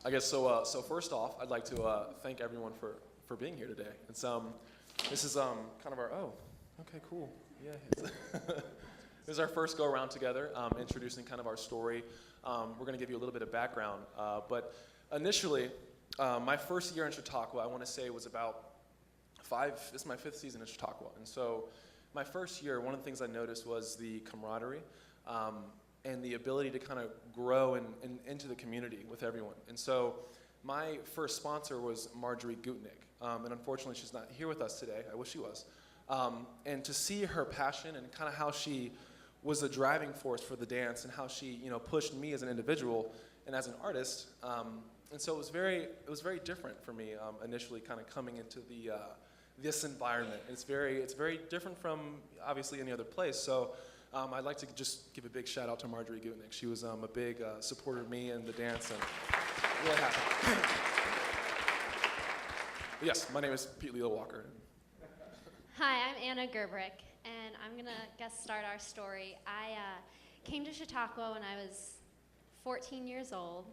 I guess so. So first off, I'd like to thank everyone for being here today. This is kind of our okay, cool. Yeah. This is our first go around together, introducing kind of our story. We're going to give you a little bit of background, but initially, my first year in Chautauqua, I want to say, was about this is my 5th season in Chautauqua, and so my first year, one of the things I noticed was the camaraderie and the ability to kind of grow into the community with everyone. And so my first sponsor was Marjorie Gutnick, and unfortunately she's not here with us today. I wish she was. And to see her passion and kind of how she was the driving force for the dance and how she pushed me as an individual and as an artist. And so it was very different for me initially, kind of coming into this environment. It's very different from obviously any other place. So I'd like to just give a big shout out to Marjorie Gutnick. She was a big supporter of me and the dance, and really happy. Yes, my name is Pete Leo Walker. Hi, I'm Anna Gerberich, and I'm going to guest start our story. I came to Chautauqua when I was 14 years old,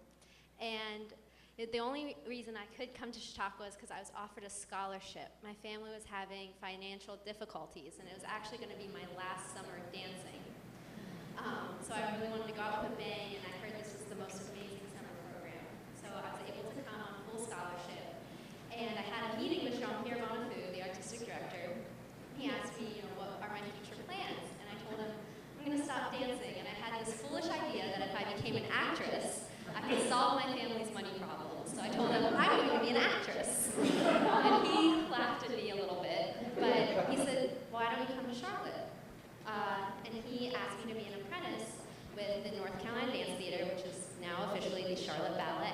and the only reason I could come to Chautauqua is because I was offered a scholarship. My family was having financial difficulties, and it was actually going to be my last summer of dancing. So I really wanted to go out with May, and I heard this was the most amazing summer program. So I was able to come on full scholarship. And I had a meeting with Jean-Pierre Bonifou, the artistic director. He asked me, what are my future plans? And I told him, I'm going to stop dancing. And I had this foolish idea that if I became an actress, I could solve my family's money problems. So I told him, I'm going to be an actress. And he laughed at me a little bit. But he said, why don't you come to Charlotte? And he asked me to be an apprentice with the North Carolina Dance Theater, which is now officially the Charlotte Ballet.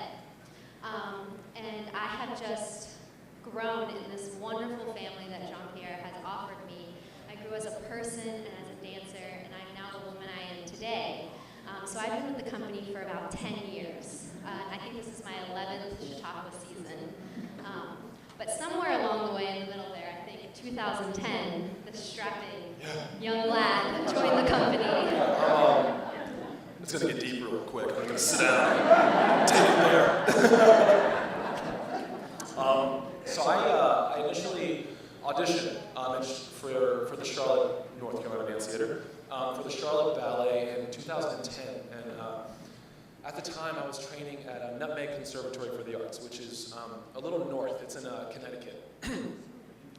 And I have just grown in this wonderful family that Jean-Pierre has offered me. I grew as a person and as a dancer, and I'm now the woman I am today. So I've been with the company for about 10 years. I think this is my 11th Chautauqua season. But somewhere along the way in the middle there, I think in 2010, this strapping young lad joined the company. It's going to get deep real quick. I'm going to sit down, take it there. So I initially auditioned for the Charlotte, North Carolina Dance Theater, for the Charlotte Ballet in 2010. And at the time, I was training at Nutmeg Conservatory for the Arts, which is a little north. It's in Connecticut.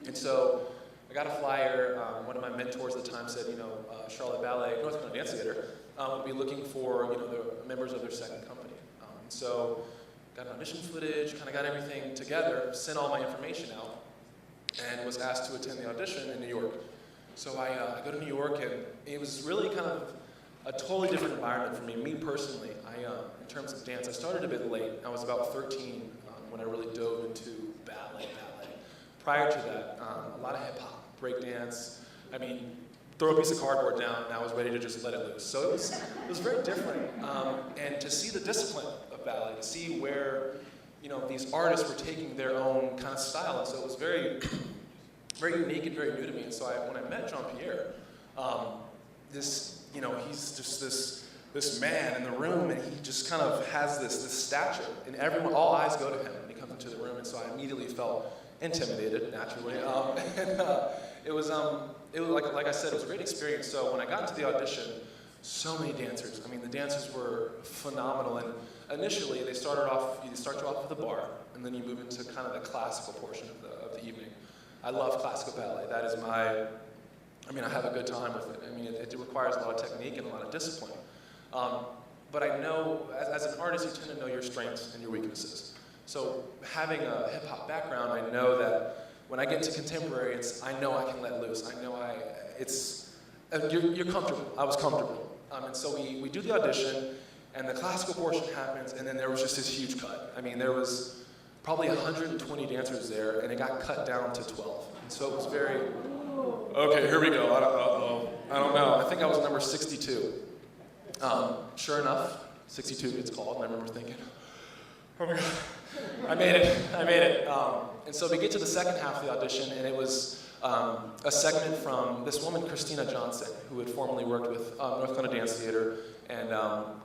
And so I got a flyer. One of my mentors at the time said, Charlotte Ballet, North Carolina Dance Theater, would be looking for the members of their second company. So got audition footage, kind of got everything together, sent all my information out, and was asked to attend the audition in New York. So I go to New York, and it was really kind of a totally different environment for me. Me personally, in terms of dance, I started a bit late. I was about 13 when I really dove into ballet. Prior to that, a lot of hip hop, break dance. I mean, throw a piece of cardboard down, and I was ready to just let it loose. So it was very different, and to see the discipline of ballet, to see where these artists were taking their own kind of style, and so it was very, very unique and very new to me. And so when I met Jean-Pierre, he's just this man in the room, and he just kind of has this stature, and all eyes go to him when he comes into the room, and so I immediately felt intimidated, naturally. It was like I said, it was a great experience. So when I got into the audition, so many dancers. I mean, the dancers were phenomenal. And initially, you start you off with a bar, and then you move into kind of the classical portion of the evening. I love classical ballet. That is I have a good time with it. I mean, it requires a lot of technique and a lot of discipline. But I know, as an artist, you tend to know your strengths and your weaknesses. So having a hip hop background, I know that when I get to contemporary, I know I can let loose. I know you're comfortable. I was comfortable. And so we do the audition, and the classical portion happens, and then there was just this huge cut. I mean, there was probably 120 dancers there, and it got cut down to 12. And so it was very, okay, here we go. I don't know. I think I was number 62. Sure enough, 62 gets called, and I remember thinking, oh my God, I made it. And so we get to the second half of the audition, and it was a segment from this woman, Christina Johnson, who had formerly worked with North Carolina Dance Theater and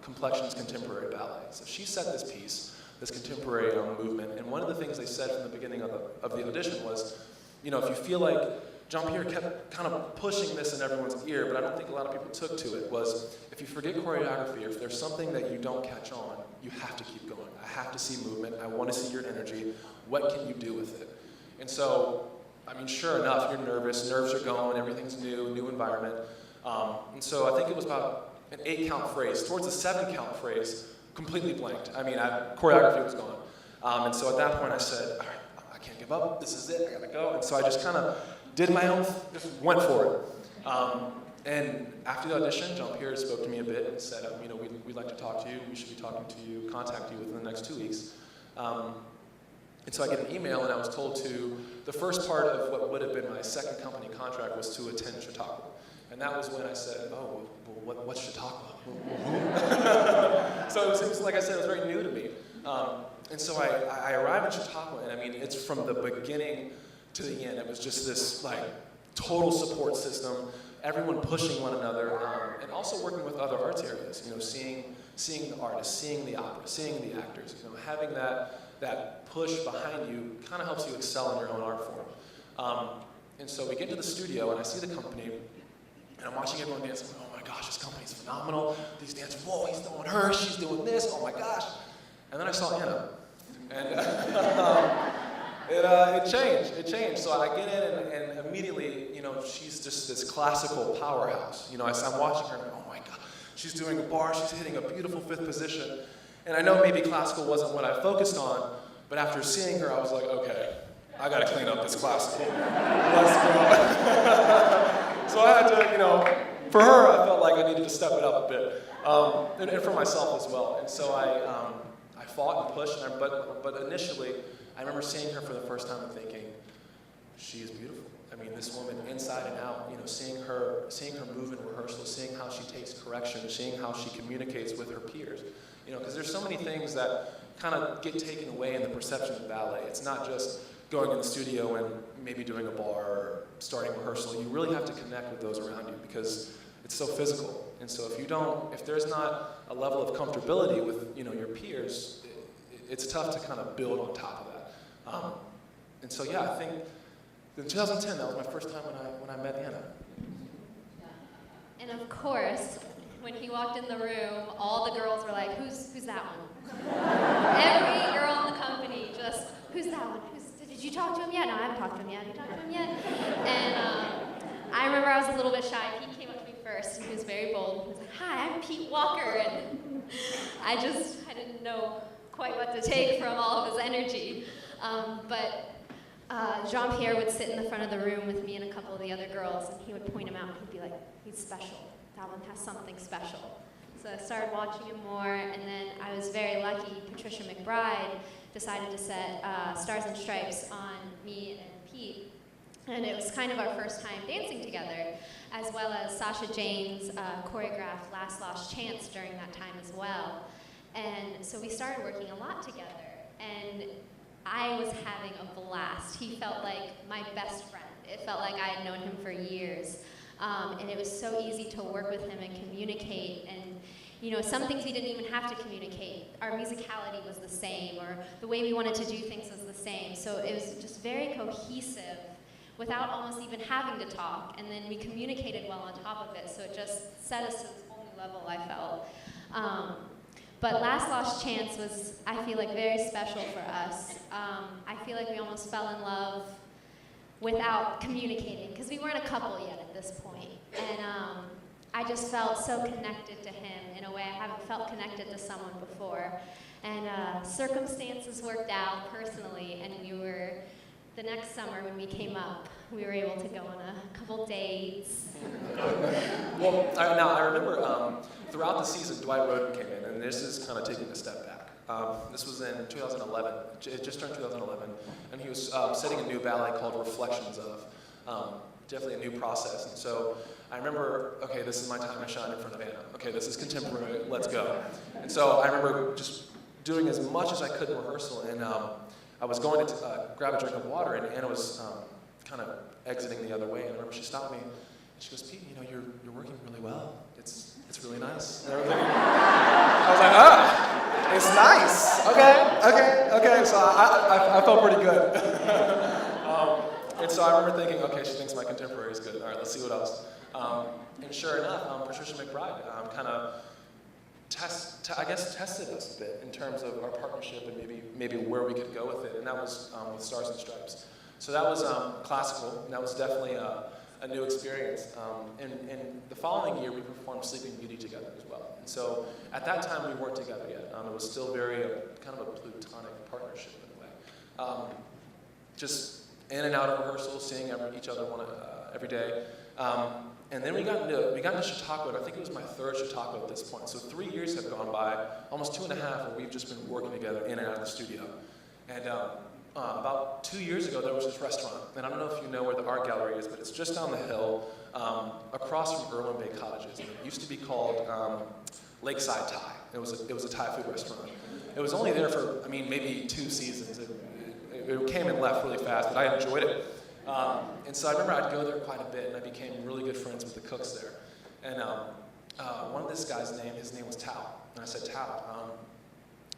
Complexions Contemporary Ballet. So she set this piece. this contemporary movement. And one of the things they said from the beginning of the audition was, you know, if you feel like Jean-Pierre kept kind of pushing this in everyone's ear, but I don't think a lot of people took to it, was if you forget choreography, or if there's something that you don't catch on, you have to keep going. I have to see movement. I want to see your energy. What can you do with it? And so, I mean, sure enough, you're nervous. Nerves are going. Everything's new environment. And so I think it was about an 8-count phrase. Towards the 7-count phrase, completely blanked. I mean, choreography was gone. And so at that point, I said, all right, I can't give up. This is it. I got to go. And so I just kind of did my own, just went for it. And after the audition, Jean-Pierre spoke to me a bit and said, you know, we'd like to talk to you. We should be talking to you, contact you within the next 2 weeks. And so I get an email, and I was told to, the first part of what would have been my second company contract was to attend Chautauqua. And that was when I said, oh, well, what's Chautauqua? So it was, like I said, it was very new to me. And so I arrived in Chautauqua, and I mean, it's from the beginning to the end. It was just this like total support system, everyone pushing one another, and also working with other arts areas. You know, seeing the artists, seeing the opera, seeing the actors. You know, having that push behind you kind of helps you excel in your own art form. And so we get to the studio, and I see the company, and I'm watching everyone dance. I'm like, oh my gosh, this company's phenomenal. These dancers, whoa, he's doing her, she's doing this. Oh my gosh. And then I saw Anna, and it changed. So I get in, and immediately, you know, she's just this classical powerhouse. You know, I'm watching her, and I'm like, oh my God, she's doing a bar, she's hitting a beautiful 5th position. And I know maybe classical wasn't what I focused on, but after seeing her, I was like, okay, I gotta clean up this classical. Let's go. So I had to, you know, for her, I felt like I needed to step it up a bit, and for myself as well. And so I fought and pushed, but initially, I remember seeing her for the first time and thinking, she is beautiful. I mean, this woman inside and out, you know, seeing her move in rehearsal, seeing how she takes correction, seeing how she communicates with her peers. You know, because there's so many things that kind of get taken away in the perception of ballet. It's not just going in the studio and maybe doing a bar or starting rehearsal. You really have to connect with those around you because it's so physical. And so if there's not a level of comfortability with, you know, your peers, it's tough to kind of build on top of that. And so, yeah, I think in 2010, that was my first time when I met Anna. And of course, when he walked in the room, all the girls were like, who's that one? Every girl in the company just, who's that one? Did you talk to him yet? No, I haven't talked to him yet. Have you talked to him yet? And I remember I was a little bit shy. He came up to me first, and he was very bold. He was like, hi, I'm Pete Walker. And I didn't know quite what to take from all of his energy. But Jean-Pierre would sit in the front of the room with me and a couple of the other girls, and he would point him out, and he'd be like, he's special. That one has something special. So I started watching him more, and then I was very lucky. Patricia McBride decided to set Stars and Stripes on me and Pete, and it was kind of our first time dancing together, as well as Sasha Jane's choreographed Last Lost Chance during that time as well. And so we started working a lot together, and I was having a blast. He felt like my best friend. It felt like I had known him for years. And it was so easy to work with him and communicate. And, you know, some things we didn't even have to communicate. Our musicality was the same, or the way we wanted to do things was the same. So it was just very cohesive without almost even having to talk. And then we communicated well on top of it. So it just set us to this whole new level, I felt. But Last Lost Chance was, I feel like, very special for us. I feel like we almost fell in love without communicating, because we weren't a couple yet at this point. And I just felt so connected to him in a way I haven't felt connected to someone before. And circumstances worked out personally, and the next summer when we came up, we were able to go on a couple dates. Well, I remember throughout the season, Dwight Roden came in, and this is kind of taking a step back. This was in 2011, it just turned 2011, and he was setting a new ballet called Reflections of, definitely a new process. And so I remember, okay, this is my time to shine in front of Anna. Okay, this is contemporary, let's go. And so I remember just doing as much as I could in rehearsal, and I was going to grab a drink of water, and Anna was kind of exiting the other way, and I remember she stopped me, and she goes, Pete, you know, you're working really well. It's really nice. And I was like, it's nice, okay. Okay, so I felt pretty good. And so I remember thinking, okay, she thinks my contemporary is good. All right, let's see what else. And sure enough, Patricia McBride kind of tested us a bit in terms of our partnership and maybe where we could go with it, and that was with Stars and Stripes. So that was classical, and that was definitely a new experience. And the following year, we performed Sleeping Beauty together as well. And so at that time, we weren't together yet. It was still very kind of a plutonic partnership in a way. Just in and out of rehearsal, seeing each other every day. And then we got into Chautauqua, and I think it was my third Chautauqua at this point. So 3 years have gone by, almost 2.5, where we've just been working together in and out of the studio. And about 2 years ago, there was this restaurant, and I don't know if you know where the art gallery is, but it's just down the hill, across from Irwin Bay Cottages. And it used to be called Lakeside Thai. It was a Thai food restaurant. It was only there for, maybe 2 seasons. It came and left really fast, but I enjoyed it. And so I remember I'd go there quite a bit, and I became really good friends with the cooks there. And one of this guy's his name was Tao. And I said, Tao,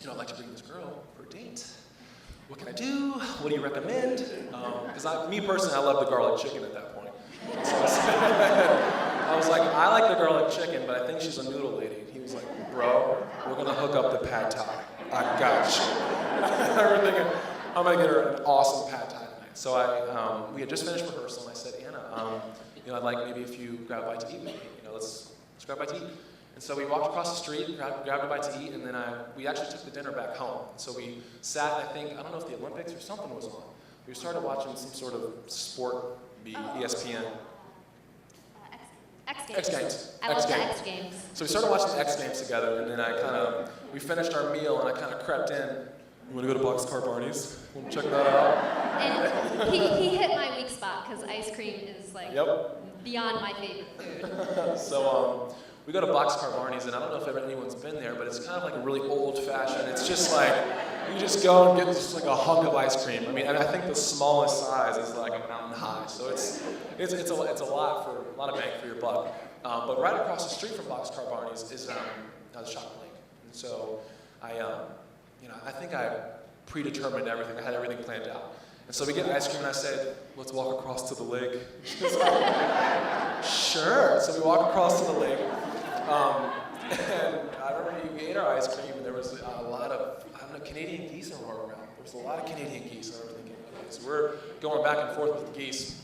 I'd like to bring this girl for a date. What can I do? What do you recommend? Because me personally, I love the garlic chicken at that point. So I was like, I like the garlic chicken, but I think she's a noodle lady. He was like, bro, we're going to hook up the pad thai. I got you. I remember thinking, I'm going to get her an awesome pad thai tonight. So we had just finished rehearsal, and I said, Anna, I'd like maybe if you grab a bite to eat with me. Let's grab a bite to eat. And so we walked across the street, grabbed a bite to eat, and then we actually took the dinner back home. So we sat, I don't know if the Olympics or something was on. We started watching some sort of sport, ESPN. X Games. I love the X Games. So we started watching the X Games together, and then we finished our meal, and I kind of crept in. You want to go to Boxcar Barney's? Want to check that out? And he hit my weak spot, because ice cream is beyond my favorite food. So we go to Boxcar Barney's, and I don't know if anyone's been there, but it's kind of like a really old-fashioned. It's just like you just go and get just like a hunk of ice cream. And I think the smallest size is like a mountain high. So it's a lot of bang for your buck. But right across the street from Boxcar Barney's is the Chocolate Lake. And so I think I predetermined everything. I had everything planned out. And so we get ice cream, and I said, let's walk across to the lake. She's like, sure. So we walk across to the lake. And I remember we ate our ice cream, and there was a lot of, Canadian geese were around. There was a lot of Canadian geese, and I remember thinking, okay, so we're going back and forth with the geese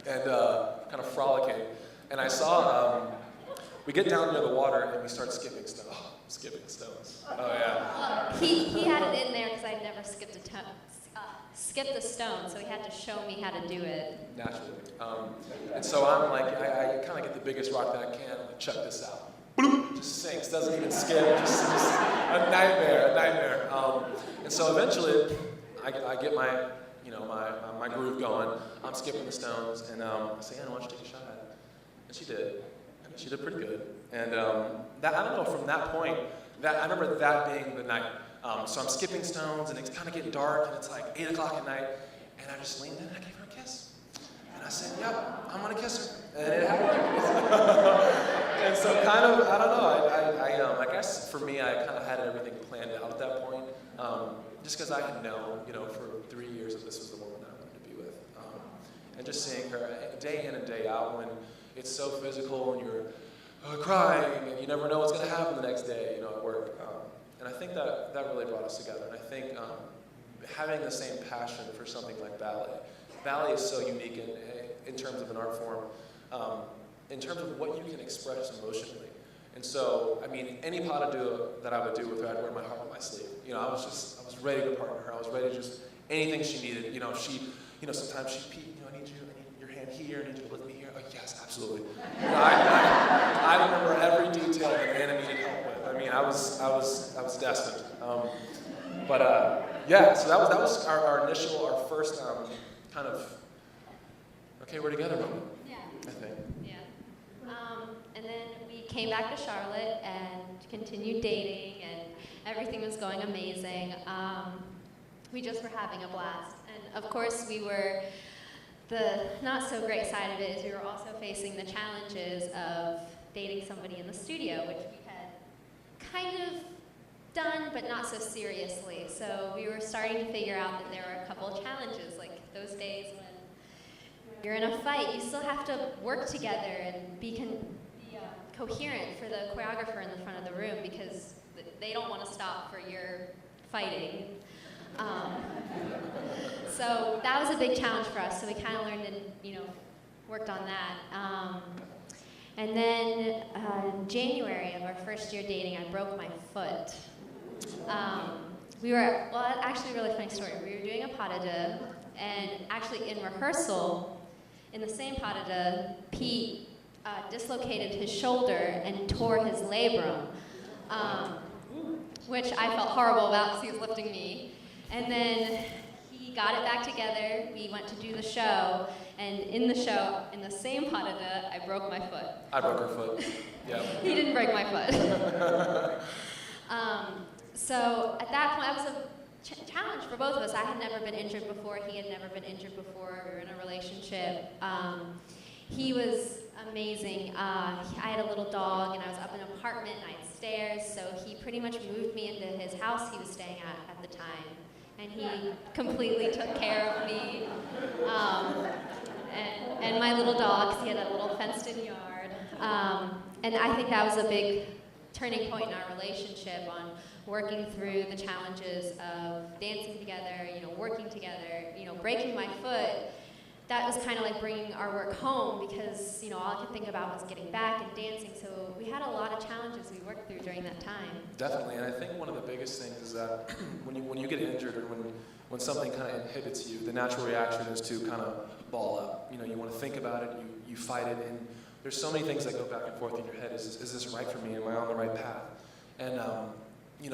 and kind of frolicking. And I saw, we get down near the water, and we start skipping stones. Oh, skipping stones. Oh, yeah. He had it in there because I'd never skipped the stone, so he had to show me how to do it. Naturally. And so I'm like, I kind of get the biggest rock that I can. I'm like, check this out. Bloop, just sinks, doesn't even skip, just a nightmare. And so eventually, I get my groove going. I'm skipping the stones, and I say, Anna, why don't you take a shot at it? And she did. And she did pretty good. And I don't know, from that point, I remember that being the night. So I'm skipping stones, and it's kind of getting dark, and it's like 8 o'clock at night, and I just leaned in, and I gave her a kiss. And I said, yep, I'm going to kiss her. And it happened. And so kind of, I don't know, I guess for me, I kind of had everything planned out at that point, just because I had known, for 3 years that this was the woman that I wanted to be with. And just seeing her day in and day out when it's so physical and you're crying and you never know what's going to happen the next day, at work. And I think that really brought us together. And I think having the same passion for something like ballet. Ballet is so unique in terms of an art form, in terms of what you can express emotionally. And so, any pas de deux that I would do with her, I'd wear my heart on my sleeve. I was ready to partner her. I was ready to just anything she needed. Sometimes she'd peek, I need your hand here, I need you to lift me here. Oh, yes, absolutely. I remember every detail that Anna needed help with. I was destined. So that was our first kind of, okay, we're together moment. Yeah. I think. Yeah. And then we came back to Charlotte and continued dating, and everything was going amazing. We just were having a blast. And of course, the not so great side of it is we were also facing the challenges of dating somebody in the studio, which we had kind of done, but not so seriously. So we were starting to figure out that there were a couple of challenges, like those days when you're in a fight, you still have to work together and be coherent for the choreographer in the front of the room because they don't want to stop for your fighting. So that was a big challenge for us. So we kind of learned and worked on that. And then in January of our first year dating, I broke my foot. Actually, a really funny story. We were doing a pas de deux, and actually in rehearsal, in the same pas de deux, Pete dislocated his shoulder and tore his labrum, which I felt horrible about because he was lifting me. And then he got it back together. We went to do the show, and in the show, in the same pas de deux, I broke my foot. I broke her foot. Yeah. He didn't break my foot. So at that point, that was a challenge for both of us. I had never been injured before. He had never been injured before. We were in a relationship. He was amazing. I had a little dog, and I was up in an apartment, and I had stairs, so he pretty much moved me into his house he was staying at the time. And he completely took care of me. And my little dog, 'cause he had a little fenced-in yard. And I think that was a big turning point in our relationship on working through the challenges of dancing together, working together, breaking my foot. That was kind of like bringing our work home because, all I could think about was getting back and dancing. So we had a lot of challenges we worked through during that time. Definitely, and I think one of the biggest things is that when you get injured or when something kind of inhibits you, the natural reaction is to kind of ball up. You want to think about it, you fight it, and there's so many things that go back and forth in your head. Is this right for me? Am I on the right path? And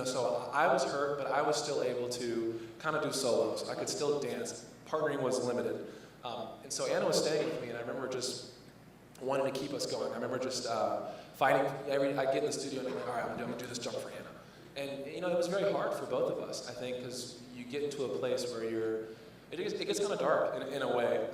so I was hurt, but I was still able to kind of do solos. I could still dance. Partnering was limited. And so Anna was staying with me, and I remember just wanting to keep us going. I remember just fighting. I get in the studio, and I'm like, all right, I'm going to do this jump for Anna. And, it was very hard for both of us, I think, because you get into a place where it gets kind of dark in a way.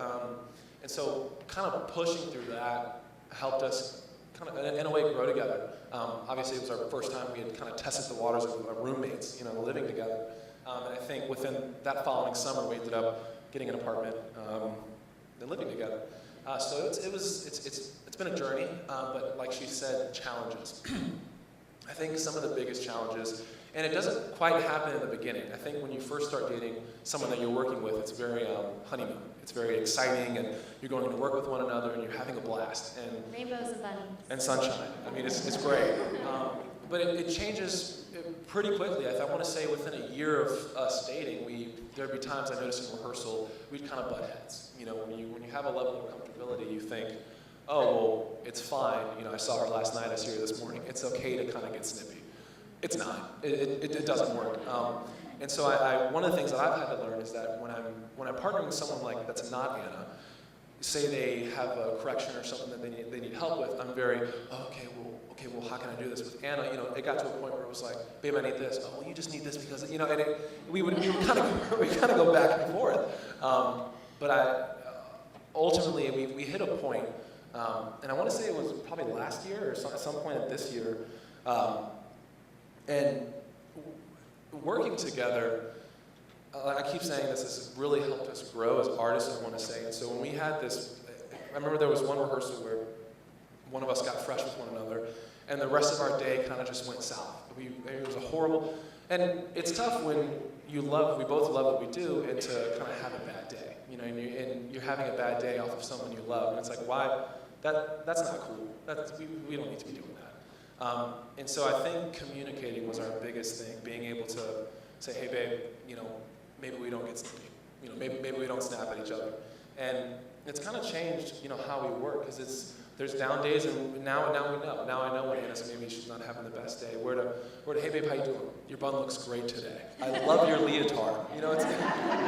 And so kind of pushing through that helped us kind of, in a way, grow together. Obviously, it was our first time we had kind of tested the waters of roommates, living together. And I think within that following summer, we ended up getting an apartment and living together. So it's been a journey, but like she said, challenges. I think some of the biggest challenges, and it doesn't quite happen in the beginning. I think when you first start dating someone that you're working with, it's very honeymoon. It's very exciting, and you're going to work with one another, and you're having a blast. And rainbows and bunnies. And sunshine. I mean, it's great. But it changes pretty quickly. I want to say within a year of us dating, there'd be times I noticed in rehearsal, we'd kind of butt heads. When you have a level of comfortability, you think, oh, well, it's fine. I saw her last night, I see her this morning. It's okay to kind of get snippy. It's not. It doesn't work. And so one of the things that I've had to learn is that when I'm partnering with someone that's not Anna, say they have a correction or something that they need help with, I'm very, okay, well, how can I do this? With Anna, it got to a point where it was like, babe, I need this. Oh, well, you just need this because, and we would kind of go back and forth. But ultimately, we hit a point, and I want to say it was probably last year or some point this year, and working together, I keep saying this has really helped us grow as artists, I want to say. And so when we had this, I remember there was one rehearsal where one of us got fresh with one another, and the rest of our day kind of just went south. It was a horrible, and it's tough when we both love what we do, and to kind of have a bad day, and you're having a bad day off of someone you love, and it's like, why? That's not cool. We don't need to be doing that. And so I think communicating was our biggest thing, being able to say, hey, babe, maybe we don't get snippy. Maybe we don't snap at each other. And it's kind of changed, how we work, because there's down days, and now we know. Now I know when Anna's maybe she's not having the best day. Where to, hey babe, how you doing? Your bun looks great today. I love your leotard. You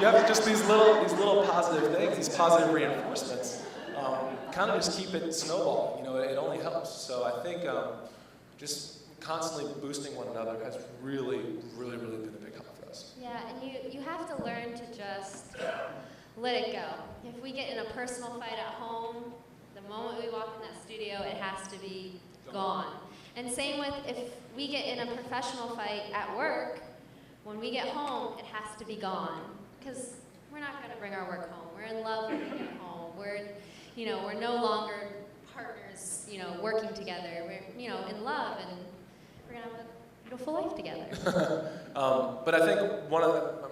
have just these little positive things, these positive reinforcements. Kind of just keep it snowballing. It only helps. So I think just constantly boosting one another has really, really, really been a big help for us. Yeah, and you have to learn to just let it go. If we get in a personal fight at home, the moment we walk in that studio, it has to be gone. And same with if we get in a professional fight at work, when we get home, it has to be gone. Because we're not going to bring our work home. We're in love when we get home. We're no longer partners, working together. We're, in love, and we're going to have a beautiful life together. But I think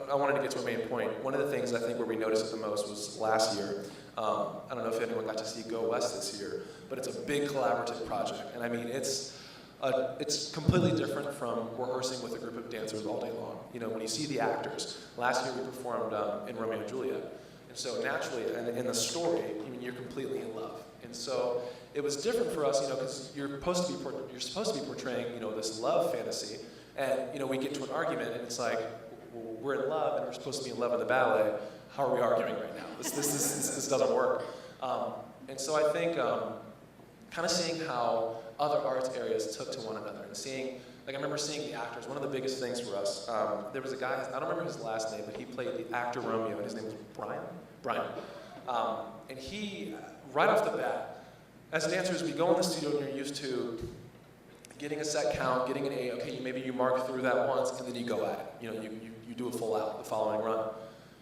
I wanted to get to a main point. One of the things I think where we noticed it the most was last year. I don't know if anyone got to see Go West this year, but it's a big collaborative project. And I mean, it's completely different from rehearsing with a group of dancers all day long. When you see the actors, last year we performed in Romeo and Juliet. And so naturally, in the story, you're completely in love. And so it was different for us, because you're supposed to be portraying, this love fantasy. And, we get to an argument and it's like, well, we're in love and we're supposed to be in love in the ballet. How are we arguing right now? This doesn't work. And so I think kind of seeing how other arts areas took to one another and seeing, I remember seeing the actors. One of the biggest things for us, there was a guy, I don't remember his last name, but he played the actor Romeo, and his name was Brian. And he, right off the bat, as dancers, we go in the studio and you're used to getting a set count, getting an A, okay, maybe you mark through that once, and then you go at it. You do a full out the following run.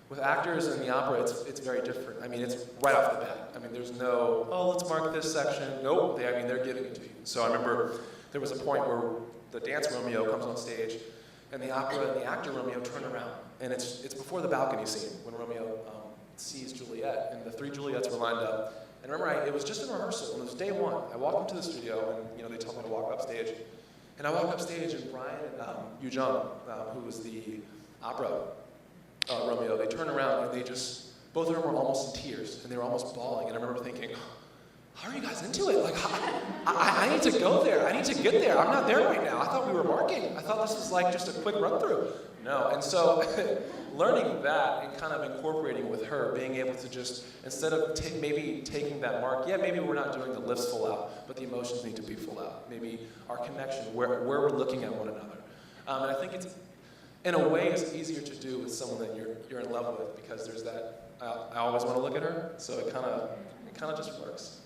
With actors in the opera, it's very different. It's right off the bat. There's no, let's mark this section. Nope, they're giving it to you. So I remember there was a point where the dance Romeo comes on stage, and the opera and the actor Romeo turn around. And it's before the balcony scene, when Romeo sees Juliet, and the three Juliets were lined up. And remember, it was just a rehearsal, and it was day one. I walked into the studio, and they told me to walk upstage. And I walked upstage, and Brian and Yu Jung, who was the opera Romeo, they turned around, and both of them were almost in tears, and they were almost bawling. And I remember thinking, how are you guys into it? I need to go there. I need to get there. I'm not there right now. I thought we were marking. I thought this was just a quick run through. No, and so learning that and kind of incorporating with her, being able to just, instead of maybe taking that mark, maybe we're not doing the lifts full out, but the emotions need to be full out. Maybe our connection, where we're looking at one another. And I think it's, in a way, it's easier to do with someone that you're in love with, because there's that, I always want to look at her, so it kind of just works.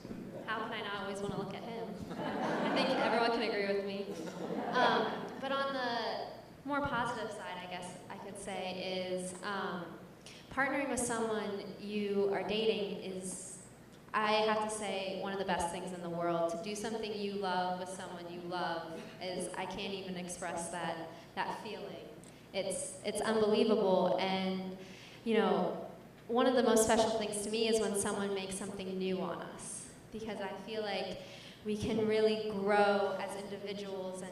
How can I not always want to look at him? I think everyone can agree with me. But on the more positive side, I guess I could say, is partnering with someone you are dating is, I have to say, one of the best things in the world. To do something you love with someone you love is, I can't even express that feeling. It's unbelievable, and one of the most special things to me is when someone makes something new on us, because I feel like we can really grow as individuals and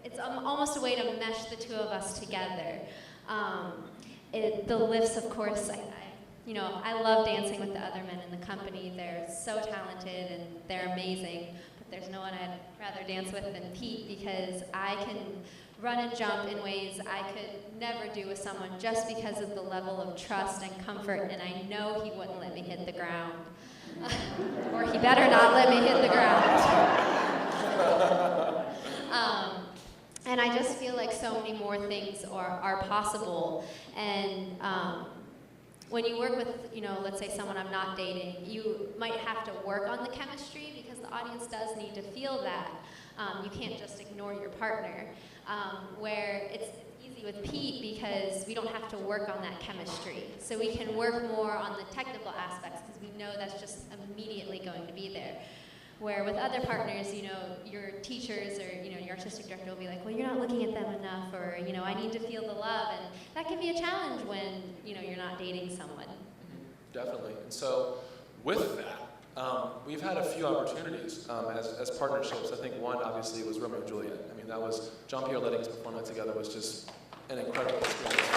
it's almost a way to mesh the two of us together. The lifts, of course, I love dancing with the other men in the company. They're so talented and they're amazing, but there's no one I'd rather dance with than Pete, because I can run and jump in ways I could never do with someone, just because of the level of trust and comfort, and I know he wouldn't let me hit the ground. Or he better not let me hit the ground. And I just feel like so many more things are possible. And when you work with, let's say someone I'm not dating, you might have to work on the chemistry, because the audience does need to feel that. You can't just ignore your partner. Where it's easy with Pete, because we don't have to work on that chemistry. So we can work more on the technical aspects, because we know that's just immediately going to be there. Where with other partners, your teachers or your artistic director will be like, well, you're not looking at them enough, or I need to feel the love, and that can be a challenge when you're not dating someone. Definitely. And so with that, we've had a few opportunities as partnerships. I think one obviously was Romeo and Juliet. That was Jean-Pierre Letting's performance together was just an incredible experience.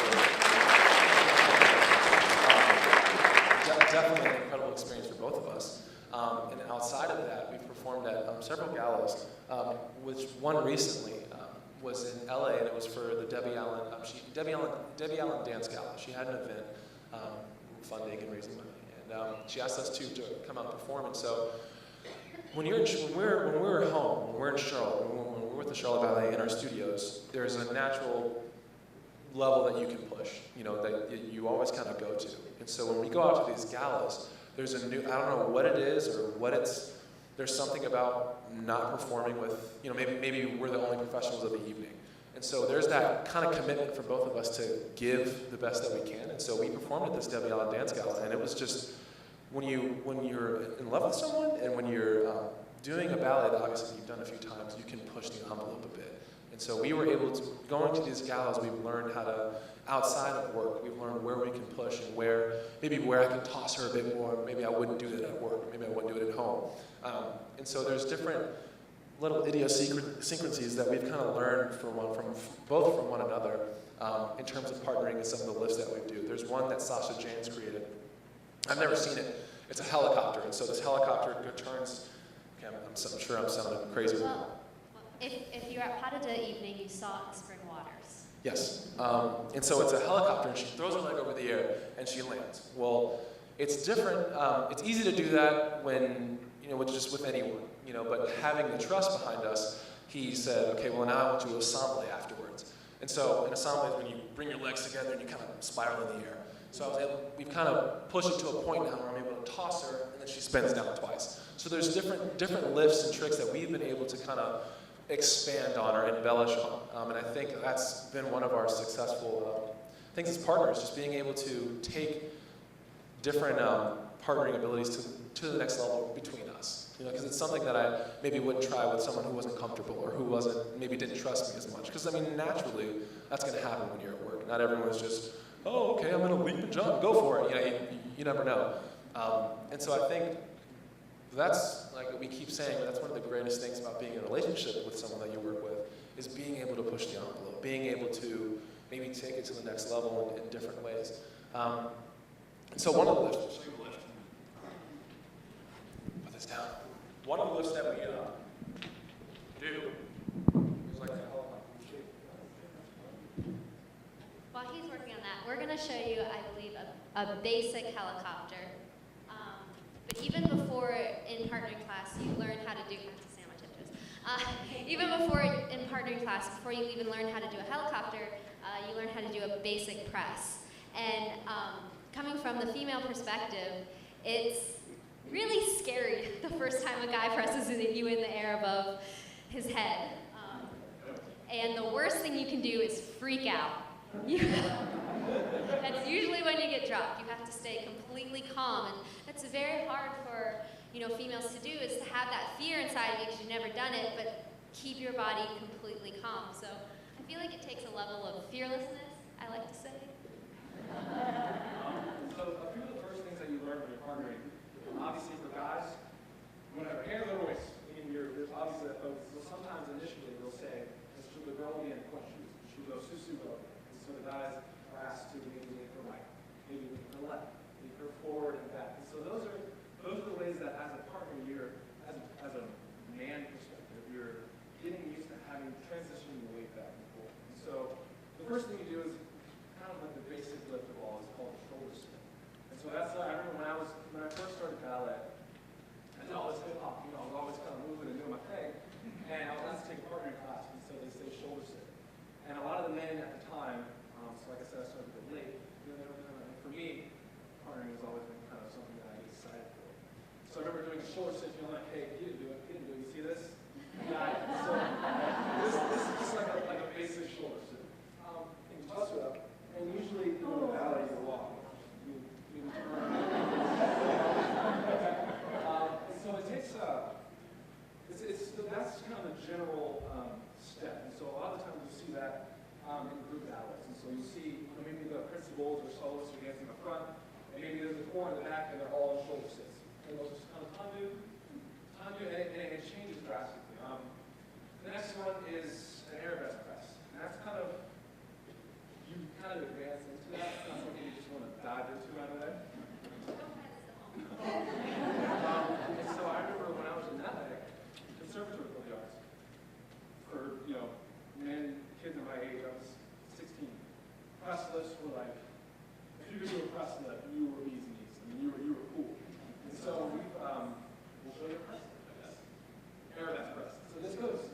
Definitely an incredible experience for both of us. And outside of that, we performed at several galas, which one recently was in LA, and it was for the Debbie Allen Dance Gala. She had an event, funding and raising money, and she asked us to come out and perform. And so when we're at home, when we're in Charlotte, when we're with the Charlotte Ballet in our studios, there's a natural level that you can push, that you always kind of go to. And so when we go out to these galas, there's a new, I don't know what it is or what it's there's something about not performing with, maybe we're the only professionals of the evening. And so there's that kind of commitment for both of us to give the best that we can. And so we performed at this Debbie Allen Dance Gala, and it was just, when you're in love with someone and when you're doing a ballet that obviously you've done a few times, you can push the envelope a bit. And so we were able to, going to these galas, we've learned how to, outside of work, we've learned where we can push and where I can toss her a bit more. Maybe I wouldn't do that at work. Maybe I wouldn't do it at home. And so there's different little idiosyncrasies that we've kind of learned both from one another in terms of partnering in some of the lifts that we do. There's one that Sasha Janes created. I've never seen it. It's a helicopter, and so this helicopter turns. Okay, I'm sure I'm sounding crazy. Well, if you were at Pas de Deux evening, you saw it in Spring Waters. Yes, and so it's a helicopter, and she throws her leg over the air, and she lands. Well, it's different. It's easy to do that when with anyone, But having the trust behind us, he said, okay, well now I want you to assemble afterwards. And so an ensemble is when you bring your legs together and you kind of spiral in the air. So we've kind of pushed it to a point now where I'm able to toss her, and then she spins down twice. So there's different lifts and tricks that we've been able to kind of expand on or embellish on. And I think that's been one of our successful things as partners, just being able to take different partnering abilities to the next level between us. Because it's something that I maybe wouldn't try with someone who wasn't comfortable or who maybe didn't trust me as much. Because naturally, that's going to happen when you're at work. Not everyone's just, oh, okay, I'm going to leap and jump, go for it. You never know. And so I think that's, like we keep saying, that's one of the greatest things about being in a relationship with someone that you work with, is being able to push the envelope, being able to maybe take it to the next level in different ways. So one of the lifts, put this down. One of the lifts that we do is like a helicopter shape. While he's working on that, we're going to show you, I believe, a basic helicopter. But even before in partnering class, you learn how to do, even before in partnering class, before you even learn how to do a helicopter, you learn how to do a basic press. And coming from the female perspective, it's really scary the first time a guy presses you in the air above his head. And the worst thing you can do is freak out. That's usually when you get dropped. You have to stay completely calm, and that's very hard for females to do, is to have that fear inside of you because you've never done it, but keep your body completely calm. So I feel like it takes a level of fearlessness, I like to say. So a few of the first things that you learn when you're partnering, obviously for guys, whatever, hands on the waist. There's obviously that focus. So sometimes initially they'll say, the girl will be in point shoes. She will go susu-go. So the guys are asked to maybe lean her right, maybe lean her left, lean her forward and back. And so those are the ways that as a partner, as a man perspective, you're getting used to having transitioning the weight back and forth. And so the first thing you do is kind of like the basic lift of all is called a shoulder spin. And so that's, I remember when I first started ballet, I did all this hip hop, I was always kind of moving and doing my thing. And I was asked to take a partnering class, and so they say shoulder spin. And a lot of the men at the time, so like I said, I started a bit late, they were kind of, for me, partnering has always been kind of something that I get excited for. So I remember doing a shoulder spin, feeling like, hey, he didn't do it, you see this? So this is just like a basic shoulder spin. And you toss it up, and usually in the ballet you walk. You turn. And so it takes, that's kind of the general step. And so a lot of the times you see that in group ballets. And so you see maybe the principals or soloists are dancing in the front, and maybe there's a four in the back, and they're all in shoulder sits. And those just kind of tendu, and it changes drastically. The next one is an arabesque press. And that's kind of, you kind of advance into that. It's not something you just want to dive into out of there. And so I remember when I was in that conservatory for the arts, for, men, kids of my age, I was 16. Press lifts were like, if you could do a press lift, you were bees knees. I mean, you were cool. And so we'll show you a press lift, I guess. Arabesque press. So this goes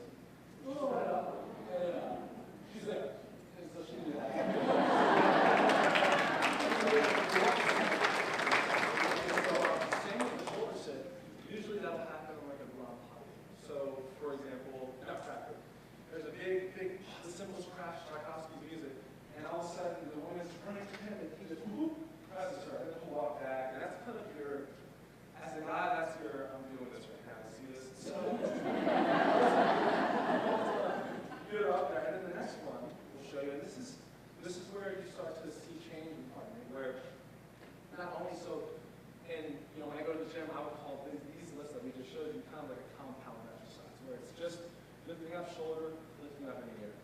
right up, and she's there. And so she did that. Same with the shoulder sit. Usually that'll happen on like a start to see change in partnering, where not only so, and when I go to the gym, I would call these lifts that we just showed you kind of like a compound exercise, where it's just lifting up shoulder, lifting up in the air.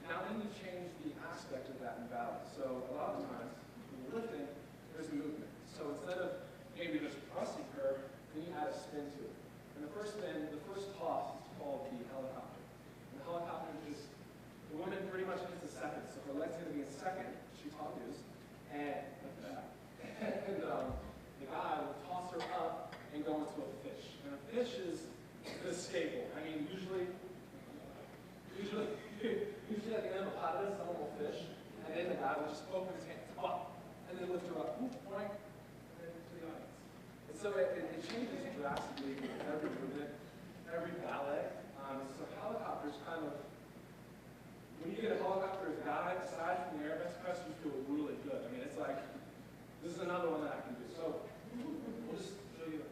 Now then you change the aspect of that in ballet. So a lot of times, when you're lifting, there's movement. So instead of maybe just pressing her, then you add a spin to it. And the first toss is called the helicopter. And the helicopter is just, the woman pretty much hits a second. So her leg's going to be in second, she talks, and and the guy will toss her up and go into a fish. And a fish is the staple. I mean, usually at the end of a paddle, someone will fish, and then the guy will just open his hands, up, and then lift her up, point, and then to the audience. And so it changes drastically with every movement, every ballet. So helicopters kind of, when you get a helicopter as a guy, aside from the air bench press, you feel really good. I mean, it's like, this is another one that I can do. So we'll just show you.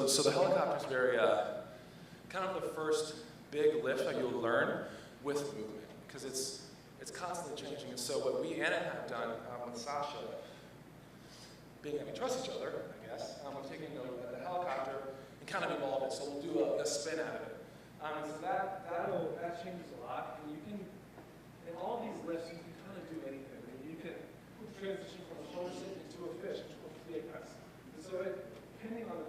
So the helicopter is very, kind of the first big lift that you'll learn with movement, because it's constantly changing. And so what we and have done with Sasha, being that we trust each other, I guess, we're taking the helicopter and kind of evolve it. So we'll do a spin out of it. So that changes a lot. And you can, in all these lifts, you can kind of do anything. I mean, you can transition from a shoulder sit into a fish, into a flick press. And so depending on the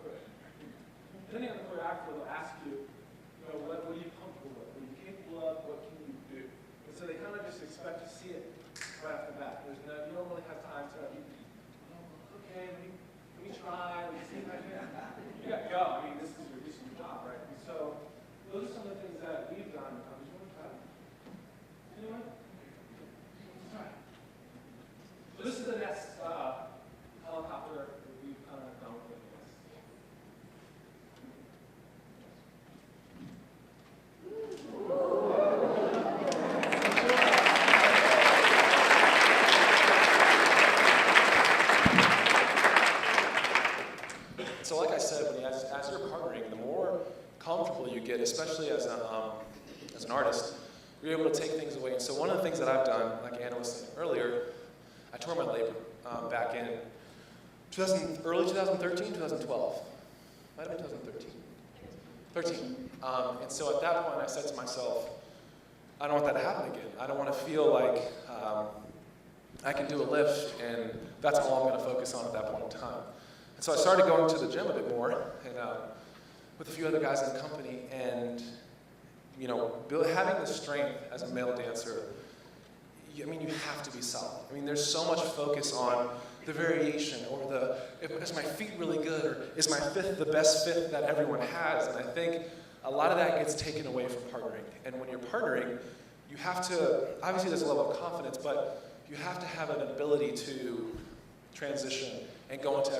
choreographer, they'll ask you, what are you comfortable with? What are you capable of? What can you do? And so they kind of just expect to see it right off the bat. You don't really have time to, okay, let me try, let me see if I can. You got to go. I mean, this is your job, right? And so those are some of the things that we've done. Do you want to try? Anyone? Let's try. So this is the next helicopter that we've kind of done with this. So like I said, as you're partnering, the more comfortable you get, especially as an artist, you're able to take things away. And so one of the things that I've done, like Anna was saying earlier, I tore my labrum back in early 2013, 2012. Might have been 2013. 13. And so at that point, I said to myself, I don't want that to happen again. I don't want to feel like I can do a lift, and that's all I'm going to focus on at that point in time. And so I started going to the gym a bit more, and with a few other guys in the company, and having the strength as a male dancer. I mean, you have to be solid. I mean, there's so much focus on the variation, or is my feet really good, or is my fifth the best fifth that everyone has? And I think a lot of that gets taken away from partnering. And when you're partnering, you have to, obviously there's a level of confidence, but you have to have an ability to transition and go into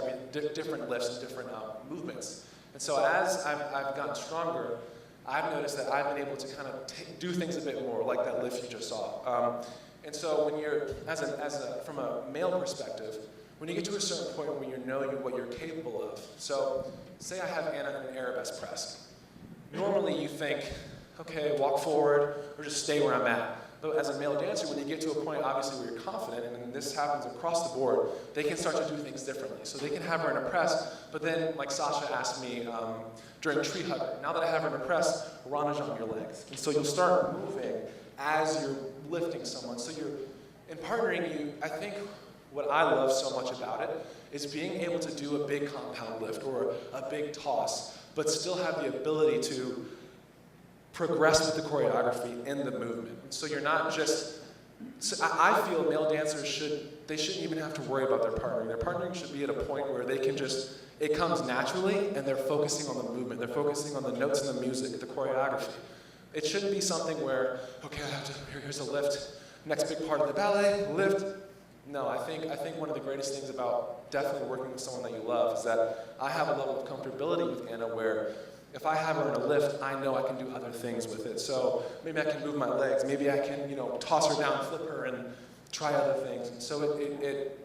different lifts and different movements. And so as I've gotten stronger, I've noticed that I've been able to kind of do things a bit more, like that lift you just saw. And so when you're, from a male perspective, when you get to a certain point where you know what you're capable of, so say I have Anna in an arabesque press. Normally you think, okay, walk forward, or just stay where I'm at. But as a male dancer, when you get to a point, obviously, where you're confident, and this happens across the board, they can start to do things differently. So they can have her in a press, but then, like Sasha asked me during Tree Hugger, now that I have her in a press, Ranage on your legs. And so you'll start moving as you're lifting someone. So in partnering, I think what I love so much about it is being able to do a big compound lift or a big toss, but still have the ability to progress with the choreography in the movement. So you're not just, I feel male dancers shouldn't even have to worry about their partnering. Their partnering should be at a point where they can just, it comes naturally, and they're focusing on the movement. They're focusing on the notes and the music, the choreography. It shouldn't be something where, okay, here's a lift, next big part of the ballet, lift. No, I think one of the greatest things about definitely working with someone that you love is that I have a level of comfortability with Anna where if I have her in a lift, I know I can do other things with it. So maybe I can move my legs. Maybe I can, toss her down, flip her, and try other things. And so it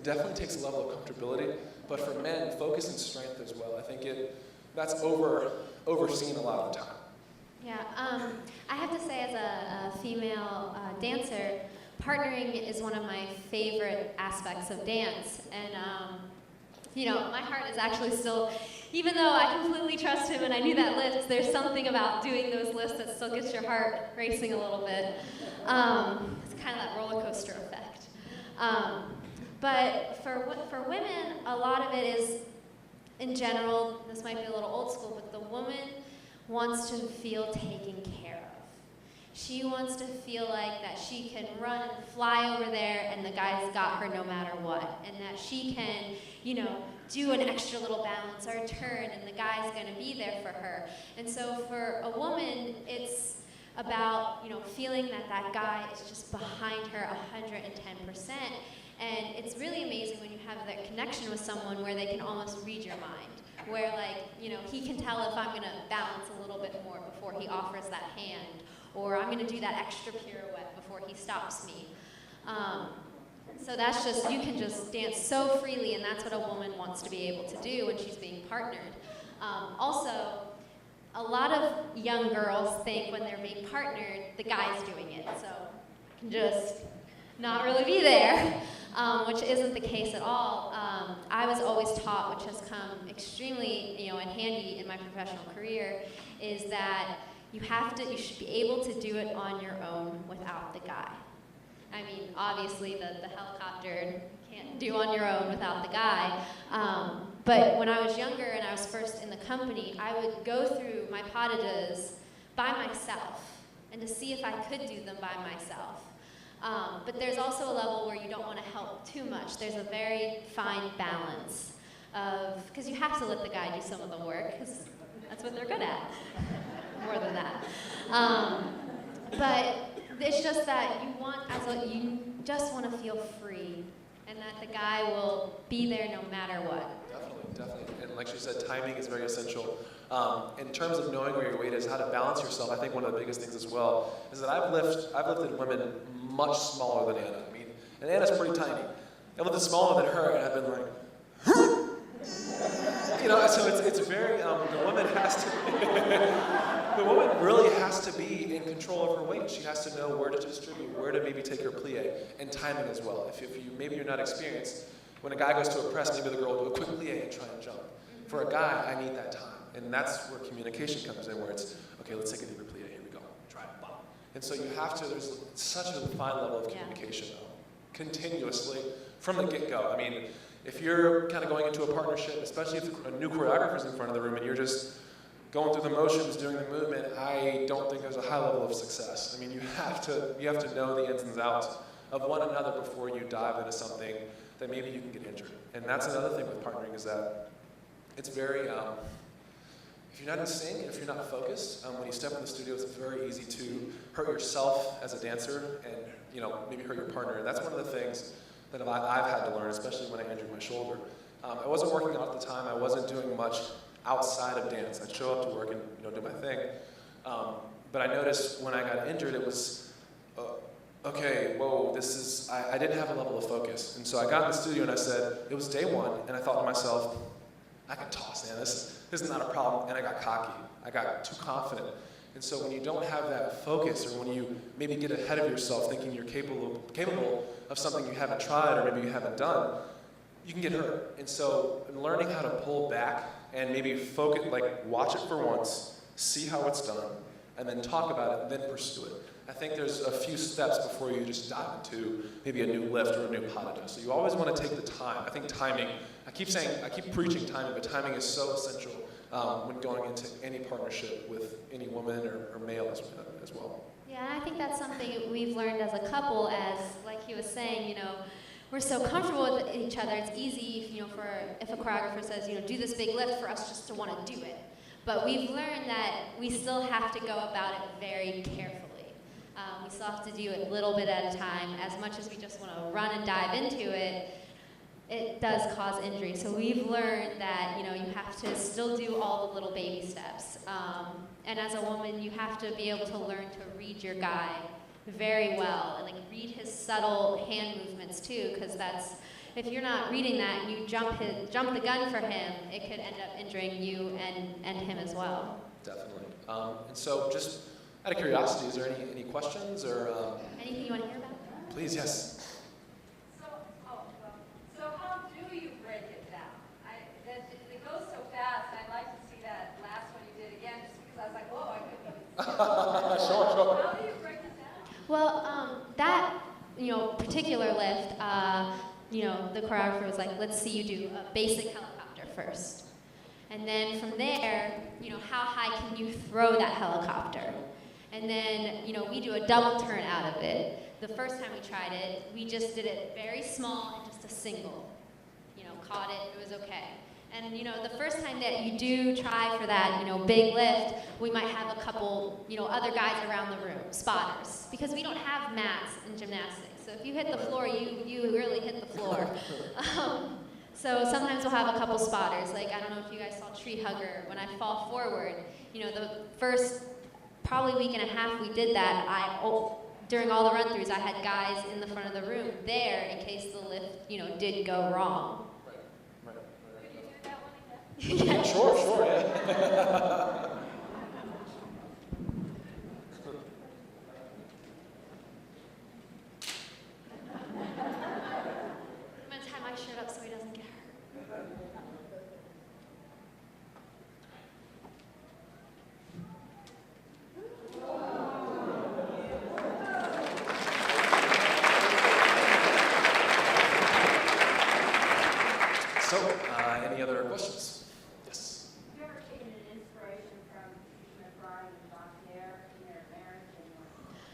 definitely takes a level of comfortability, but for men, focus and strength as well. I think that's overseen a lot of the time. Yeah, I have to say, as a female dancer, partnering is one of my favorite aspects of dance. And, my heart is actually still, even though I completely trust him and I knew that lift, there's something about doing those lifts that still gets your heart racing a little bit. It's kind of that roller coaster effect. But for women, a lot of it is, in general, this might be a little old school, but the woman wants to feel taken care of. She wants to feel like that she can run and fly over there and the guy's got her no matter what. And that she can, do an extra little balance or a turn and the guy's gonna be there for her. And so for a woman, it's about, feeling that that guy is just behind her 110%. And it's really amazing when you have that connection with someone where they can almost read your mind. Where he can tell if I'm gonna balance a little bit more before he offers that hand, or I'm gonna do that extra pirouette before he stops me. So that's just, you can just dance so freely, and that's what a woman wants to be able to do when she's being partnered. Also, a lot of young girls think when they're being partnered, the guy's doing it, so I can just not really be there. Which isn't the case at all. I was always taught, which has come extremely, in handy in my professional career, is that you should be able to do it on your own without the guy. I mean, obviously the helicopter you can't do on your own without the guy. But when I was younger and I was first in the company, I would go through my pas de deux by myself and to see if I could do them by myself. But there's also a level where you don't want to help too much. There's a very fine balance because you have to let the guy do some of the work, because that's what they're good at, more than that. But it's just that you just want to feel free, and that the guy will be there no matter what. Definitely. And like she said, timing is very essential. In terms of knowing where your weight is, how to balance yourself, I think one of the biggest things as well is that I've lifted women much smaller than Anna. I mean, and Anna's pretty tiny. I've lifted smaller than her, and I've been like, so it's very, the woman really has to be in control of her weight. She has to know where to distribute, where to maybe take her plie, and timing as well. If maybe you're not experienced, when a guy goes to a press, maybe the girl will do a quick plie and try and jump. For a guy, I need that time. And that's where communication comes in, where it's, okay, let's take a deeper plie, here we go, try it, bop. And so you have to, there's such a fine level of communication, continuously, from the get-go. I mean, if you're kind of going into a partnership, especially if a new choreographer's in front of the room and you're just going through the motions, doing the movement, I don't think there's a high level of success. I mean, you have to know the ins and outs of one another before you dive into something that maybe you can get injured. And that's another thing with partnering, is that it's very, if you're not in sync, if you're not focused, when you step in the studio, it's very easy to hurt yourself as a dancer and maybe hurt your partner. And that's one of the things that I've had to learn, especially when I injured my shoulder. I wasn't working out at the time. I wasn't doing much outside of dance. I'd show up to work and do my thing. But I noticed when I got injured, it was, okay, whoa, I didn't have a level of focus. And so I got in the studio and I said, it was day one, and I thought to myself, I can toss, man, this is not a problem. And I got cocky. I got too confident. And so when you don't have that focus, or when you maybe get ahead of yourself thinking you're capable of something you haven't tried or maybe you haven't done, you can get hurt. And so learning how to pull back and maybe focus, watch it for once, see how it's done, and then talk about it, and then pursue it. I think there's a few steps before you just dive into maybe a new lift or a new pas de deux. So you always want to take the time. I think timing, I keep preaching timing, but timing is so essential when going into any partnership with any woman or male as well. Yeah, and I think that's something we've learned as a couple, as like he was saying, we're so comfortable with each other. It's easy, if a choreographer says, do this big lift, for us just to want to do it. But we've learned that we still have to go about it very carefully. We still have to do it a little bit at a time. As much as we just want to run and dive into it, it does cause injury. So we've learned that, you have to still do all the little baby steps. And as a woman, you have to be able to learn to read your guy very well, and like read his subtle hand movements too, because if you're not reading that and you jump the gun for him, it could end up injuring you and him as well. Definitely. And so, just out of curiosity, is there any questions or anything you want to hear about? Please, yes. So how do you break it down? It goes so fast. I'd like to see that last one you did again, just because I was like, whoa, I couldn't even. Sure. How do you break it down? Well, that particular lift, the choreographer was like, let's see you do a basic helicopter first. And then from there, how high can you throw that helicopter? And then, we do a double turn out of it. The first time we tried it, we just did it very small and just a single. Caught it, it was okay. And, the first time that you do try for that, big lift, we might have a couple, other guys around the room, spotters. Because we don't have mats in gymnastics. So if you hit the floor, you really hit the floor. So sometimes we'll have a couple spotters. Like, I don't know if you guys saw Tree Hugger. When I fall forward, the first probably week and a half we did that, during all the run-throughs, I had guys in the front of the room there in case the lift, did go wrong. Could you do that one again? Yeah, sure, yeah. I'm going to tie my shirt up so he doesn't get hurt. So, any other questions? Yes. Have you ever taken an inspiration from McBride and Jean-Pierre in their marriage?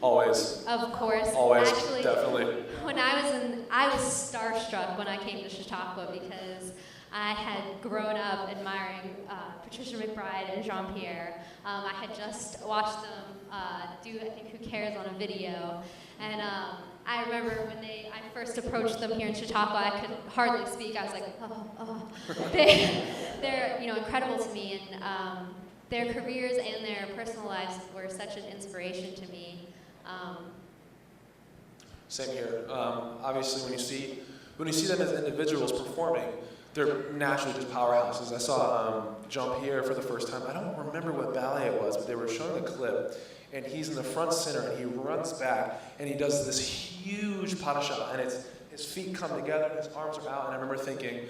Always. Of course. Always, Actually, definitely. When I was starstruck when I came to Chautauqua because I had grown up admiring Patricia McBride and Jean-Pierre. I had just watched them do, I think, Who Cares on a video. And I remember when I first approached them here in Chautauqua, I could hardly speak. I was like, oh. They're incredible to me, and their careers and their personal lives were such an inspiration to me. Same here. Obviously, when you see them as individuals performing, they're naturally just powerhouses. I saw Jean-Pierre for the first time. I don't remember what ballet it was, but they were showing a clip, and he's in the front center, and he runs back, and he does this huge pas de chat, and his feet come together, and his arms are out, and I remember thinking,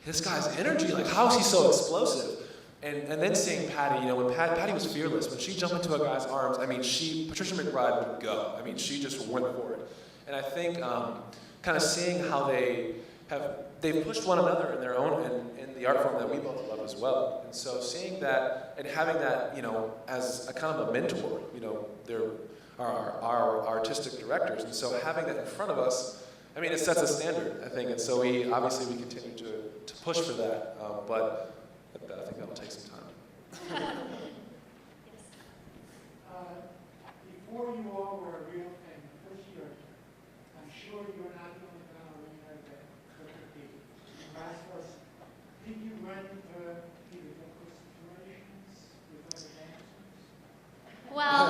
this guy's energy, like, how is he so explosive? And then seeing Patty, when Patty was fearless, when she jumped into a guy's arms, Patricia McBride would go. She just went for it. And I think kind of seeing how they've pushed one another in their own, in the art form that we both love as well. And so seeing that and having that, as a kind of a mentor, they're our artistic directors. And so having that in front of us, it sets a standard, I think. And so we continue to push for that. But I think that'll take some time. Before you all were a real thing, first year, I'm sure you were not the only ballerina that took a beat. Last was, did you run either situations with other dancers? Well,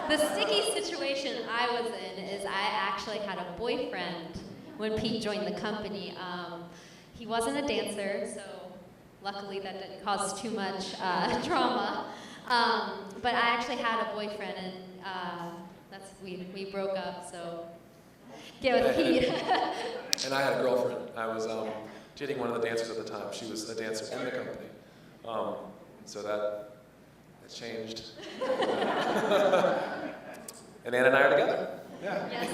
the sticky situation I was in is I actually had a boyfriend when Pete joined the company. He wasn't a dancer, so luckily that didn't cause too much drama. But I actually had a boyfriend, and we broke up, so get with Pete. And I had a girlfriend. I was dating one of the dancers at the time. She was a dancer in the company. So that changed. And Anna and I are together. Yeah. Yes.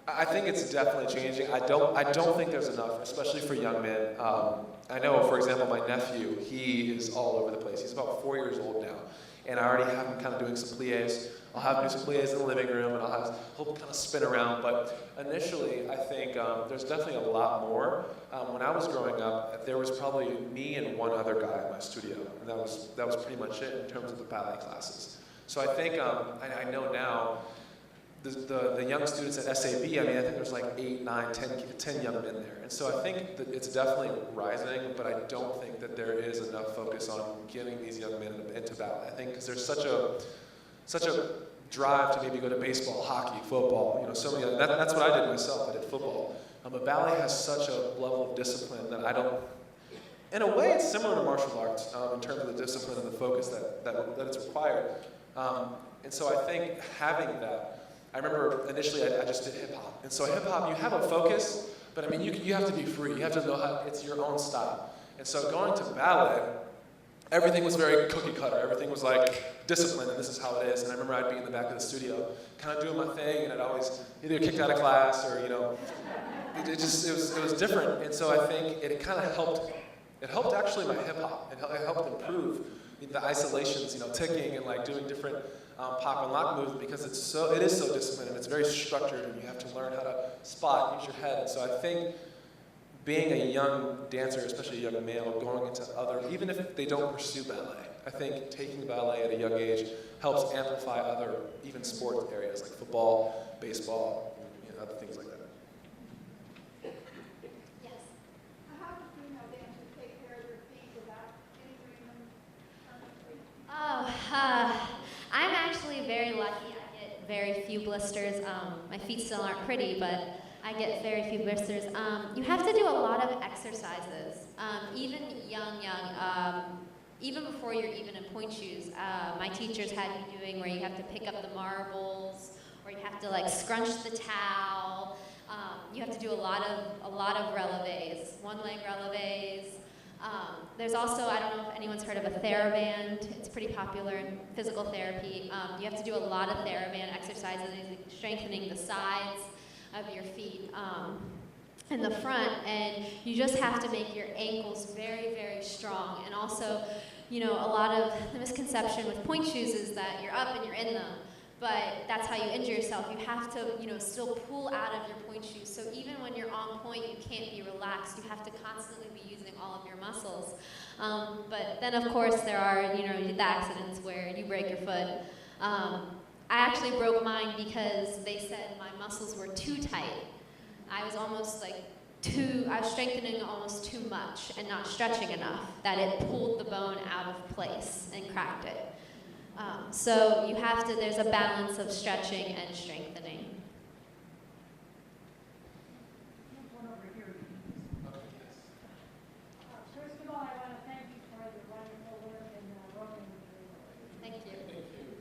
I think it's definitely changing. I don't think there's enough, especially for young men. I know, for example, my nephew, he is all over the place. He's about 4 years old now. And I already have him kind of doing some pliés. I'll have him do some pliés in the living room, and he'll kind of spin around. But initially, I think there's definitely a lot more. When I was growing up, there was probably me and one other guy in my studio. And that was pretty much it in terms of the ballet classes. So I think, I know now, the young students at SAB, I mean, I think there's like 8, 9, 10 young men there. And so I think that it's definitely rising, but I don't think that there is enough focus on getting these young men into ballet. I think because there's such a drive to maybe go to baseball, hockey, football, you know, so many, that's what I did myself, I did football. But ballet has such a level of discipline that I don't, in a way it's similar to martial arts in terms of the discipline and the focus that it's required. And so I think having that, I remember initially I just did hip hop. And so hip hop, you have a focus, but I mean, you have to be free. You have to know how, it's your own style. And so going to ballet, everything was very cookie cutter. Everything was like discipline, and this is how it is. And I remember I'd be in the back of the studio, kind of doing my thing, and I'd always either get kicked out of class or, you know, it was different. And so I think it kind of helped. It helped actually my hip hop. It helped improve the isolations, you know, ticking and like doing different pop and lock moves, because it is so disciplined and it's very structured, and you have to learn how to spot, use your head. And so I think being a young dancer, especially a young male, going into other, even if they don't pursue ballet, I think taking ballet at a young age helps amplify other, even sport areas like football, baseball, you know, other things like that. Yes. How do female dancers take care of their feet without injuring them permanently? Oh, I'm actually very lucky. I get very few blisters. My feet still aren't pretty, but I get very few blisters. You have to do a lot of exercises, even young, even before you're even in point shoes. My teachers had me doing where you have to pick up the marbles, or you have to like scrunch the towel. You have to do a lot of releves, one-leg releves. There's also, I don't know if anyone's heard of a TheraBand. It's pretty popular in physical therapy. You have to do a lot of TheraBand exercises, strengthening the sides of your feet in the front, and you just have to make your ankles very, very strong. And also, you know, a lot of the misconception with point shoes is that you're up and you're in them, but that's how you injure yourself. You have to, you know, still pull out of your point shoes. So even when you're on point, you can't be relaxed. You have to constantly be using all of your muscles. But then, of course, there are, you know, the accidents where you break your foot. I actually broke mine because they said my muscles were too tight. I was almost like I was strengthening almost too much and not stretching enough, that it pulled the bone out of place and cracked it. So you have to, there's a balance of stretching and strengthening. First of all, I want to thank you for the wonderful work in Roman. Thank you.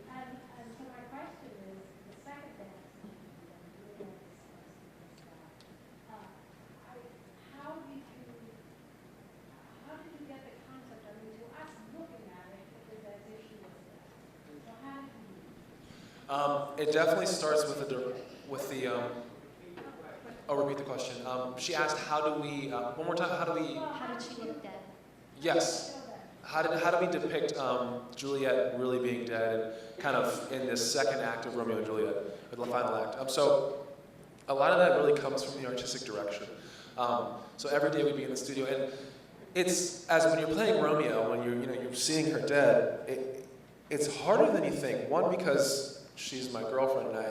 And so my question is, the second dance, how did you get the concept? I mean, to us looking at it, it is as if she was there. So how did you do it? It definitely starts with the I'll repeat the question. She asked, how do we, one more time, how do we? How did she look dead? Yes. How do we depict Juliet really being dead, and kind of in this second act of Romeo and Juliet, or the final act? So a lot of that really comes from the artistic direction. So every day we'd be in the studio, and it's, as when you're playing Romeo, when you're seeing her dead, it's harder than you think. One, because she's my girlfriend, and I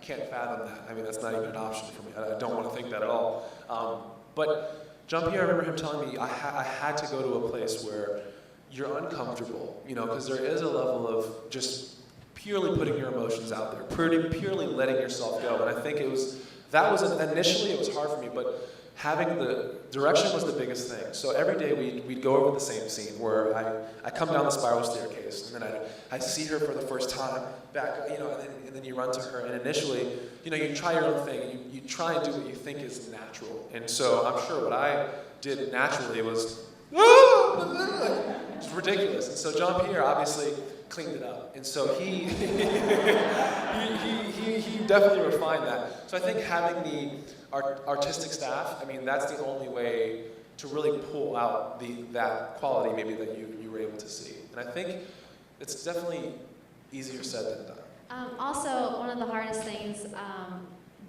can't fathom that. I mean, that's not even an option for me. I don't want to think that at all. But Jump Here, I remember him telling me I had to go to a place where you're uncomfortable, you know, because there is a level of just purely putting your emotions out there, purely letting yourself go. And I think initially it was hard for me, but having the direction was the biggest thing. So every day we'd go over the same scene where I come down the spiral staircase, and then I see her for the first time back, you know, and then you run to her, and initially, you know, you try your own thing, and you try and do what you think is natural. And so I'm sure what I did naturally was, it's ridiculous. And so John Pierre obviously cleaned it up. And so he definitely refined that. So I think having the artistic staff, I mean, that's the only way to really pull out that quality maybe that you were able to see. And I think it's definitely easier said than done. Also, one of the hardest things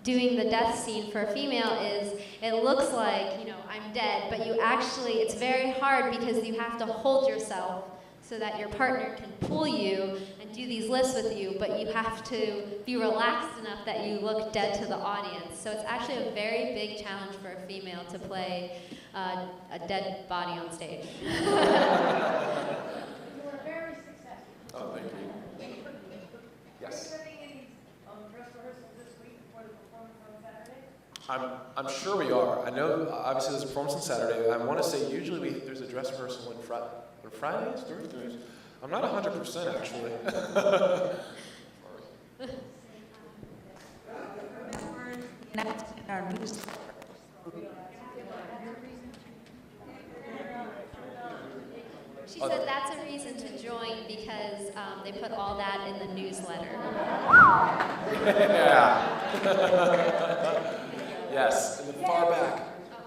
doing the death scene for a female is it looks like, you know, I'm dead, but it's very hard because you have to hold yourself so that your partner can pull you and do do these lifts with you, but you have to be relaxed enough that you look dead to the audience. So it's actually a very big challenge for a female to play a dead body on stage. You were very successful. Oh, thank you. Yes. Are you having any dress rehearsals this week before the performance on Saturday? I'm sure we are. I know, obviously, there's a performance on Saturday. I want to say usually there's a dress rehearsal on Fridays, Thursdays. I'm not 100% actually. She said that's a reason to join because they put all that in the newsletter. Yeah. Yes, in the far back.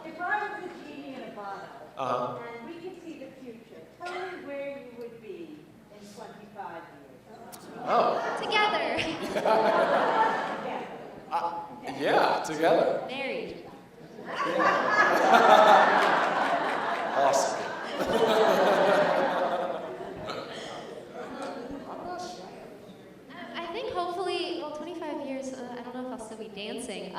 If I was a genie in a bottle, and we could see the future, tell me where you would be in 25 years. Oh. Together. Yeah, together. Married. Awesome. I think hopefully, well, 25 years, I don't know if I'll still be dancing,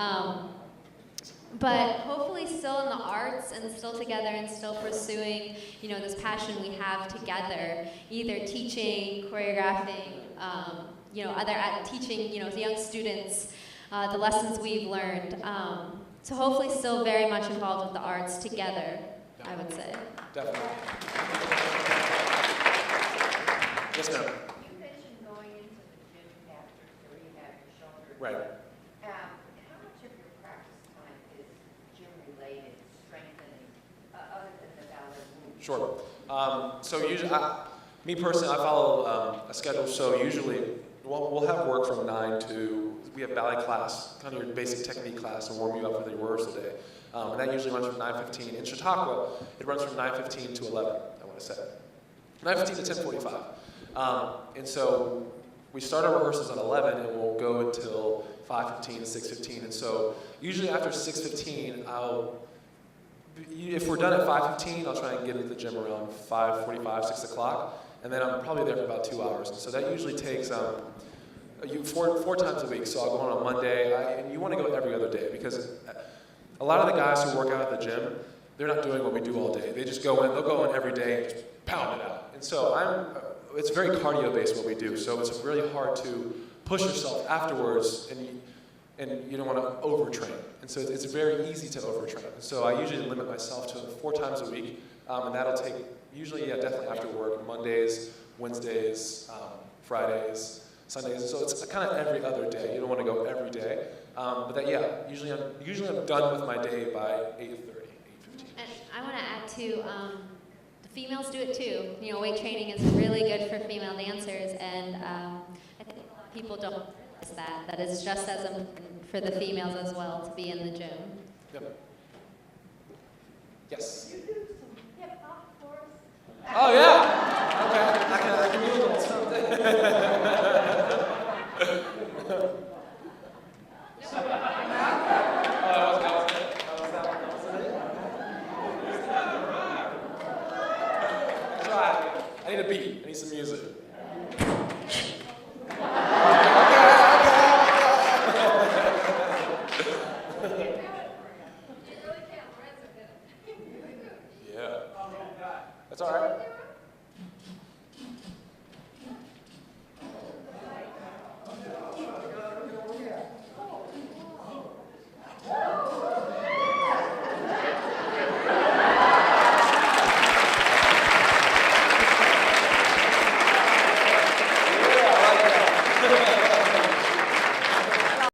but hopefully still in the arts and still together and still pursuing, this passion we have together, either teaching, choreographing, teaching, young students the lessons we've learned. So hopefully still very much involved with the arts together, I would say. Definitely. Yes, ma'am. You mentioned going into the gym after to rehab your shoulder. Right. How much of your practice time is gym-related, strengthening, other than the ballet movement? Sure. So usually, me personally, I follow a schedule. So usually, we'll have work from 9 to, we have ballet class, kind of your basic technique class, and warm you up for the rehearsal day. And that usually runs from 9:15. In Chautauqua, it runs from 9:15 to 11, I want to say. 9:15 to 10:45. And so we start our rehearsals at 11, and we'll go until 5:15 to 6:15. And so usually after 6:15, if we're done at 5:15, I'll try and get into the gym around 5:45, 6 o'clock, and then I'm probably there for about 2 hours. And so that usually takes four times a week. So I'll go on Monday, and you want to go every other day because a lot of the guys who work out at the gym, they're not doing what we do all day. They just go in, they'll go in every day and just pound it out. And so it's very cardio-based what we do. So it's really hard to push yourself afterwards, and you don't want to overtrain. And so it's very easy to overtrain. So I usually limit myself to 4 times a week, and that'll take usually, definitely after work, Mondays, Wednesdays, Fridays, Sundays. So it's kind of every other day. You don't want to go every day, but that usually I'm done with my day by 8:30, 8:15. And I want to add too, the females do it too. Weight training is really good for female dancers, and I think a lot of people don't realize that it's just as important for the females as well to be in the gym. Yep. Yes. You do some hip-hop for us? Oh yeah. Okay. I can do a little something.